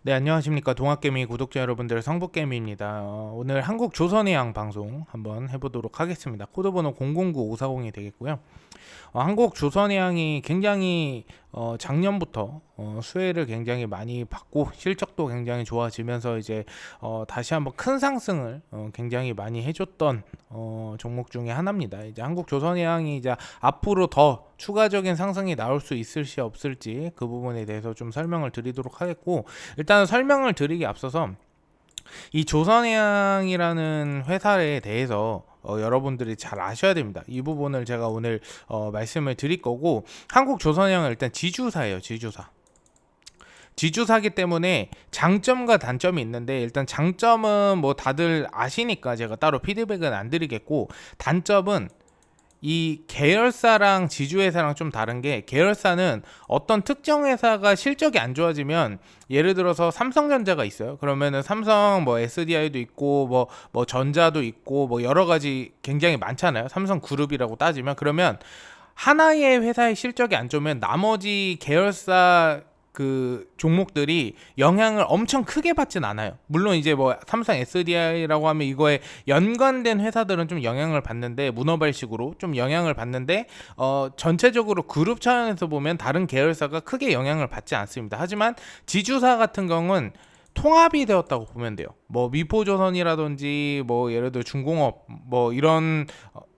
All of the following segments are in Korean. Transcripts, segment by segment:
네, 안녕하십니까. 동학개미 구독자 여러분들, 성북개미입니다. 오늘 한국조선해양 방송 한번 해보도록 하겠습니다. 코드번호 009540이 되겠고요. 한국조선해양이 굉장히 작년부터 수혜를 굉장히 많이 받고 실적도 굉장히 좋아지면서 이제 다시 한번 큰 상승을 굉장히 많이 해줬던 종목 중에 하나입니다. 이제 한국조선해양이 이제 앞으로 더 추가적인 상승이 나올 수 있을지 없을지 그 부분에 대해서 좀 설명을 드리도록 하겠고, 일단 설명을 드리기 앞서서 이 조선해양이라는 회사에 대해서 여러분들이 잘 아셔야 됩니다. 이 부분을 제가 오늘 말씀을 드릴 거고, 한국조선해양은 일단 지주사예요. 지주사기 때문에 장점과 단점이 있는데, 일단 장점은 뭐 다들 아시니까 제가 따로 피드백은 안 드리겠고, 단점은 이 계열사랑 지주회사랑 좀 다른 게, 계열사는 어떤 특정 회사가 실적이 안 좋아지면, 예를 들어서 삼성전자가 있어요. 그러면은 삼성 뭐 SDI도 있고 뭐 전자도 있고 뭐 여러 가지 굉장히 많잖아요. 삼성 그룹이라고 따지면. 그러면 하나의 회사의 실적이 안 좋으면 나머지 계열사 그 종목들이 영향을 엄청 크게 받진 않아요. 물론 이제 뭐 삼성 SDI라고 하면 이거에 연관된 회사들은 좀 영향을 받는데, 문어발식으로 좀 영향을 받는데, 전체적으로 그룹 차원에서 보면 다른 계열사가 크게 영향을 받지 않습니다. 하지만 지주사 같은 경우는 통합이 되었다고 보면 돼요. 뭐 미포조선이라든지 뭐 예를 들어 중공업 뭐 이런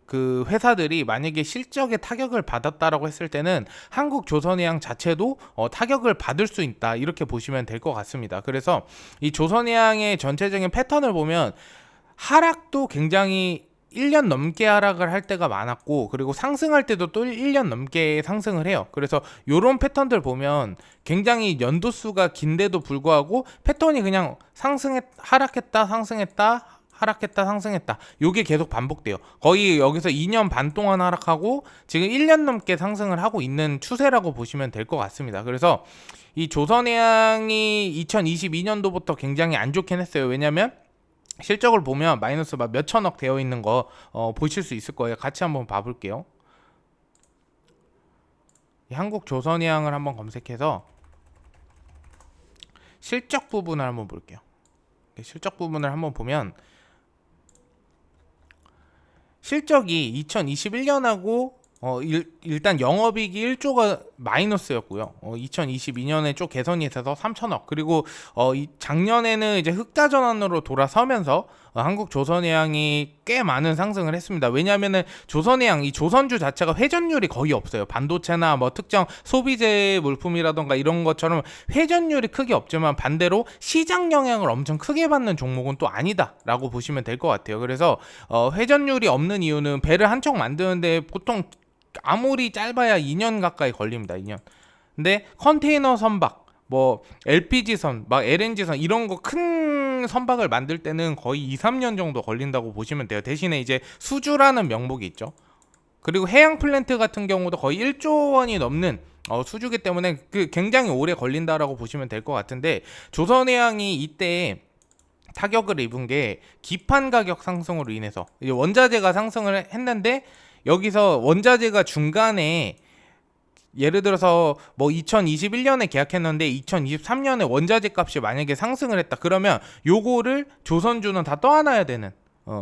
그 회사들이 만약에 실적에 타격을 받았다라고 했을 때는 한국조선해양 자체도 타격을 받을 수 있다, 이렇게 보시면 될 것 같습니다. 그래서 이 조선해양의 전체적인 패턴을 보면 하락도 굉장히 1년 넘게 하락을 할 때가 많았고, 그리고 상승할 때도 또 1년 넘게 상승을 해요. 그래서 요런 패턴들 보면 굉장히 연도수가 긴데도 불구하고 패턴이 그냥 하락했다 상승했다 하락했다 상승했다, 요게 계속 반복돼요. 거의 여기서 2년 반 동안 하락하고 지금 1년 넘게 상승을 하고 있는 추세라고 보시면 될 것 같습니다. 그래서 이 조선해양이 2022년도부터 굉장히 안 좋긴 했어요. 왜냐면 실적을 보면 마이너스 막 몇천억 되어 있는 거 보실 수 있을 거예요. 같이 한번 봐볼게요. 한국조선해양을 한번 검색해서 실적 부분을 한번 볼게요. 실적 부분을 한번 보면 실적이 2021년하고 일단 영업이익이 1조가 마이너스였고요. 2022년에 좀 개선이 돼서 3천억. 그리고 작년에는 이제 흑자 전환으로 돌아서면서 한국조선해양이 꽤 많은 상승을 했습니다. 왜냐하면은 조선해양, 이 조선주 자체가 회전율이 거의 없어요. 반도체나 뭐 특정 소비재 물품이라던가 이런 것처럼 회전율이 크게 없지만, 반대로 시장 영향을 엄청 크게 받는 종목은 또 아니다라고 보시면 될 것 같아요. 그래서 회전율이 없는 이유는 배를 한 척 만드는데 보통 아무리 짧아야 2년 가까이 걸립니다. 2년. 근데 컨테이너 선박, 뭐 LPG선, 막 LNG선 이런 거 큰 선박을 만들 때는 거의 2, 3년 정도 걸린다고 보시면 돼요. 대신에 이제 수주라는 명목이 있죠. 그리고 해양 플랜트 같은 경우도 거의 1조 원이 넘는 수주기 때문에 그 굉장히 오래 걸린다라고 보시면 될 것 같은데, 조선해양이 이때 타격을 입은 게 기판 가격 상승으로 인해서 이제 원자재가 상승을 했는데, 여기서 원자재가 중간에 예를 들어서 뭐 2021년에 계약했는데 2023년에 원자재 값이 만약에 상승을 했다, 그러면 요거를 조선주는 다 떠안아야 되는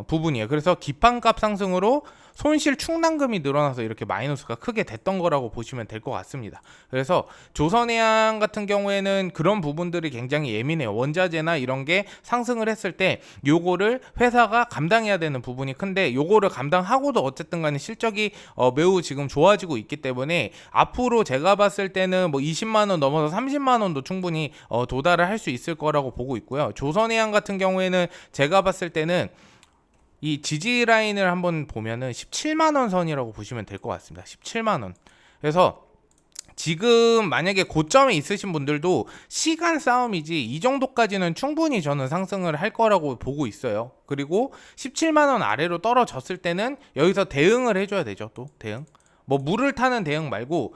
부분이에요. 그래서 기판값 상승으로 손실 충당금이 늘어나서 이렇게 마이너스가 크게 됐던 거라고 보시면 될 것 같습니다. 그래서 조선해양 같은 경우에는 그런 부분들이 굉장히 예민해요. 원자재나 이런 게 상승을 했을 때 요거를 회사가 감당해야 되는 부분이 큰데, 요거를 감당하고도 어쨌든 간에 실적이 매우 지금 좋아지고 있기 때문에 앞으로 제가 봤을 때는 뭐 20만 원 넘어서 30만 원도 충분히 도달을 할 수 있을 거라고 보고 있고요. 조선해양 같은 경우에는 제가 봤을 때는 이 지지 라인을 한번 보면은 17만 원 선이라고 보시면 될 것 같습니다. 17만 원. 그래서 지금 만약에 고점에 있으신 분들도 시간 싸움이지 이 정도까지는 충분히 저는 상승을 할 거라고 보고 있어요. 그리고 17만 원 아래로 떨어졌을 때는 여기서 대응을 해줘야 되죠. 또 대응. 뭐 물을 타는 대응 말고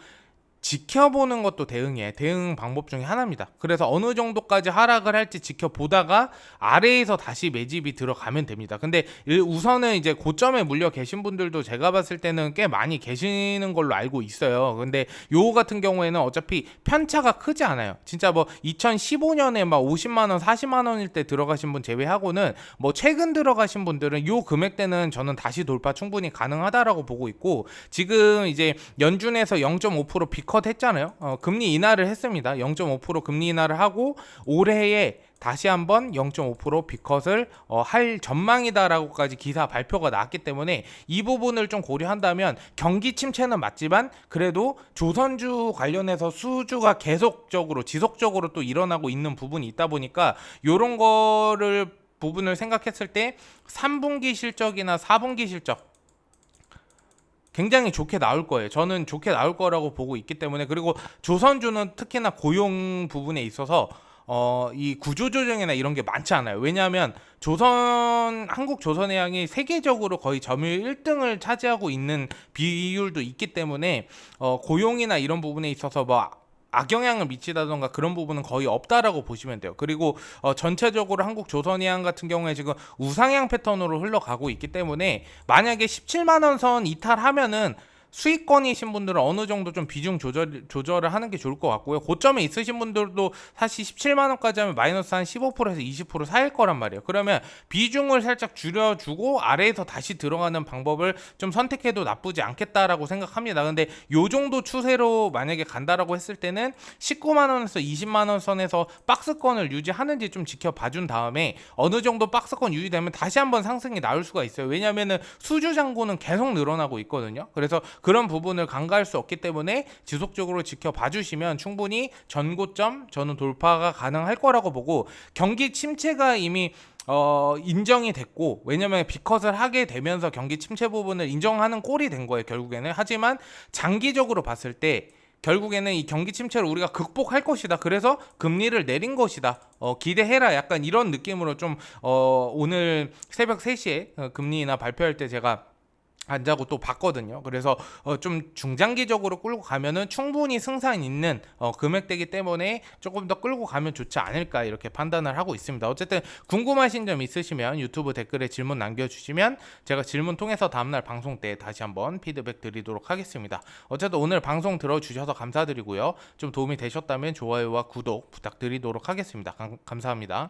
지켜보는 것도 대응 방법 중에 하나입니다. 그래서 어느 정도까지 하락을 할지 지켜보다가 아래에서 다시 매집이 들어가면 됩니다. 근데 우선은 이제 고점에 물려 계신 분들도 제가 봤을 때는 꽤 많이 계시는 걸로 알고 있어요. 근데 요 같은 경우에는 어차피 편차가 크지 않아요. 진짜 뭐 2015년에 막 50만 원, 40만 원일 때 들어가신 분 제외하고는 뭐 최근 들어가신 분들은 요 금액대는 저는 다시 돌파 충분히 가능하다라고 보고 있고, 지금 이제 연준에서 0.5% 비컷 했잖아요. 금리 인하를 했습니다. 0.5% 금리 인하를 하고 올해에 다시 한번 0.5% 비컷을 할 전망이다라고까지 기사 발표가 나왔기 때문에 이 부분을 좀 고려한다면 경기 침체는 맞지만 그래도 조선주 관련해서 수주가 계속적으로 지속적으로 또 일어나고 있는 부분이 있다 보니까 요런 거를 부분을 생각했을 때 3분기 실적이나 4분기 실적 굉장히 좋게 나올 거예요. 저는 좋게 나올 거라고 보고 있기 때문에, 그리고 조선주는 특히나 고용 부분에 있어서 이 구조조정이나 이런 게 많지 않아요. 왜냐하면 한국조선해양이 세계적으로 거의 점유율 1등을 차지하고 있는 비율도 있기 때문에 고용이나 이런 부분에 있어서 뭐 악영향을 미치다던가 그런 부분은 거의 없다라고 보시면 돼요. 그리고 전체적으로 한국조선해양 같은 경우에 지금 우상향 패턴으로 흘러가고 있기 때문에 만약에 17만 원 선 이탈하면은 수익권이신 분들은 어느 정도 좀 비중 조절을 하는 게 좋을 것 같고요. 고점에 있으신 분들도 사실 17만 원까지 하면 마이너스 한 15%에서 20% 사일 거란 말이에요. 그러면 비중을 살짝 줄여주고 아래에서 다시 들어가는 방법을 좀 선택해도 나쁘지 않겠다라고 생각합니다. 근데 요 정도 추세로 만약에 간다라고 했을 때는 19만 원에서 20만 원 선에서 박스권을 유지하는지 좀 지켜봐준 다음에 어느 정도 박스권 유지되면 다시 한번 상승이 나올 수가 있어요. 왜냐하면은 수주 잔고는 계속 늘어나고 있거든요. 그래서 그런 부분을 간과할 수 없기 때문에 지속적으로 지켜봐 주시면 충분히 전고점 저는 돌파가 가능할 거라고 보고, 경기 침체가 이미 인정이 됐고, 왜냐면 비컷을 하게 되면서 경기 침체 부분을 인정하는 꼴이 된 거예요 결국에는. 하지만 장기적으로 봤을 때 결국에는 이 경기 침체를 우리가 극복할 것이다. 그래서 금리를 내린 것이다. 기대해라. 약간 이런 느낌으로 좀 오늘 새벽 3시에 금리 인하 발표할 때 제가 안 자고 또 봤거든요. 그래서 좀 중장기적으로 끌고 가면은 충분히 승산 있는 금액대기 때문에 조금 더 끌고 가면 좋지 않을까 이렇게 판단을 하고 있습니다. 어쨌든 궁금하신 점 있으시면 유튜브 댓글에 질문 남겨주시면 제가 질문 통해서 다음날 방송 때 다시 한번 피드백 드리도록 하겠습니다. 어쨌든 오늘 방송 들어주셔서 감사드리고요. 좀 도움이 되셨다면 좋아요와 구독 부탁드리도록 하겠습니다. 감사합니다.